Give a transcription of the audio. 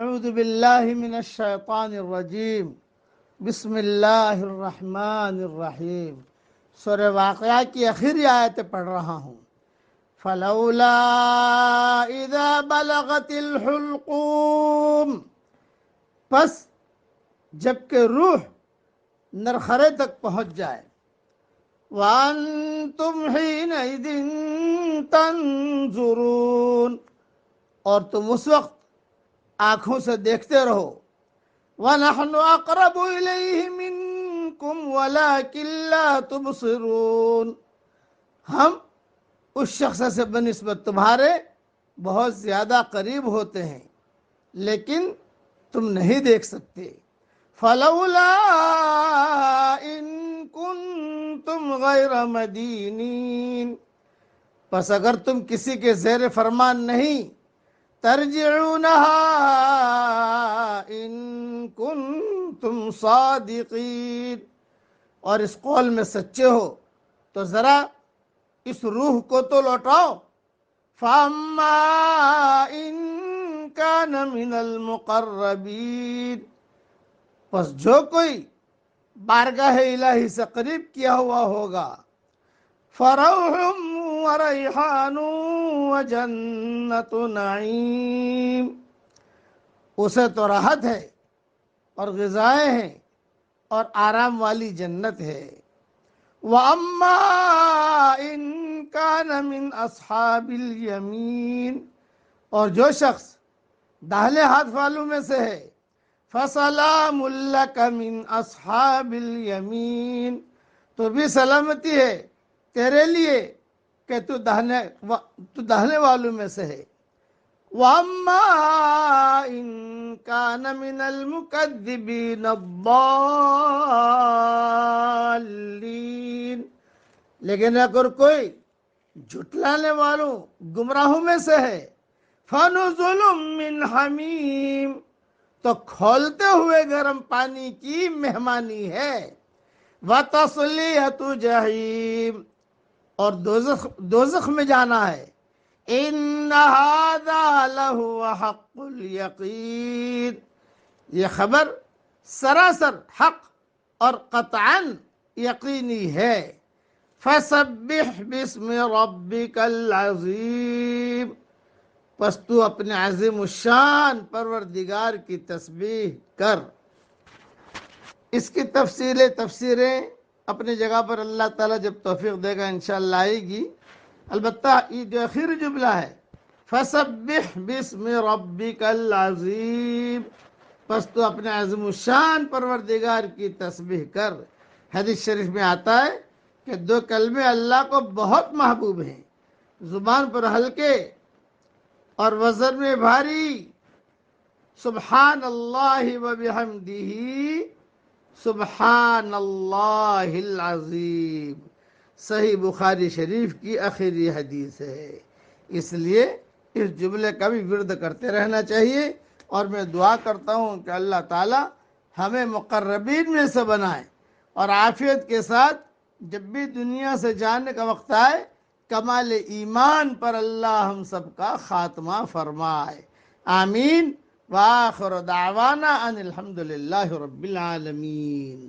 اعوذ باللہ من الشیطان الرجیم بسم اللہ الرحمن الرحیم سورہ واقعہ کی آخری آیت پڑھ رہا ہوں۔ فلولا اذا بلغت الحلقوم، پس جبکہ روح نرخرے تک پہنچ جائے، وانتم حینئذ تنظرون، اور تم اس وقت آنکھوں سے دیکھتے رہو، وَنَحْنُ أَقْرَبُ إِلَيْهِ مِنْكُمْ وَلَكِنْ لَا تُبْصِرُونَ، ہم اس شخص سے بنسبت تمہارے بہت زیادہ قریب ہوتے ہیں لیکن تم نہیں دیکھ سکتے۔ فَلَوْلَا إِن كُنْتُمْ غَيْرَ مَدِينِينَ، پس اگر تم کسی کے زیر فرمان نہیں، ترجعونها ان کنتم صادقین، اور اس قول میں سچے ہو تو ذرا اس روح کو تو لوٹاؤ۔ فاما ان کان من المقربین، پس جو کوئی بارگاہ الہی سے قریب کیا ہوا ہوگا، فروح وریحان وجنت نعیم، اسے تو راحت ہے اور غذائیں ہیں اور آرام والی جنت ہے۔ وَأَمَّا إِن كَانَ مِنْ أَصْحَابِ الْيَمِينِ، اور جو شخص داہنے ہاتھ والوں میں سے ہے، فَسَلَامٌ لَكَ مِنْ أَصْحَابِ الْيَمِينِ، تو بھی سلامتی ہے تیرے لیے کہ تو داہنے والوں میں سے ہے۔ وَأَمَّا إِن كَانَ مِنَ الْمُكَذِّبِينَ الضَّالِّينَ، لیکن اگر کوئی جھٹلانے والوں گمراہوں میں سے ہے، فَنُزُلٌ مِّنْ حَمِيمٍ، تو کھولتے ہوئے گرم پانی کی مہمانی ہے۔ وَتَصْلِيَةُ جَحِيمٍ، اور دوزخ میں جانا ہے۔ إِنَّ هَذَا لَهُوَ حَقُّ الْيَقِينِ، یہ خبر سراسر حق اور قطعاً یقینی ہے۔ فَسَبِّحْ بِاسْمِ رَبِّكَ الْعَظِيمِ، پس تو اپنے عظیم الشان پروردگار کی تسبیح کر۔ اس کی تفسیریں اپنی جگہ پر اللہ تعالیٰ جب توفیق دے گا انشاءاللہ آئے گی۔ البتہ یہ جو آخری جملہ ہے، فَسَبِّحْ بِاسْمِ رَبِّكَ الْعَظِيمِ، پس تو اپنے عظیم الشان پروردگار کی تسبیح کر۔ حدیث شریف میں آتا ہے کہ دو کلمے اللہ کو بہت محبوب ہیں، زبان پر ہلکے اور وزن میں بھاری، سبحان اللہ و بحمدہ، سبحان اللہ العظیم، صحیح بخاری شریف کی آخری حدیث ہے۔ اس لیے اس جملے کا بھی ورد کرتے رہنا چاہیے، اور میں دعا کرتا ہوں کہ اللہ تعالی ہمیں مقربین میں سے بنائے، اور عافیت کے ساتھ جب بھی دنیا سے جانے کا وقت آئے، کمال ایمان پر اللہ ہم سب کا خاتمہ فرمائے۔ آمین۔ وآخر دعوانا ان الحمد للہ رب العالمین۔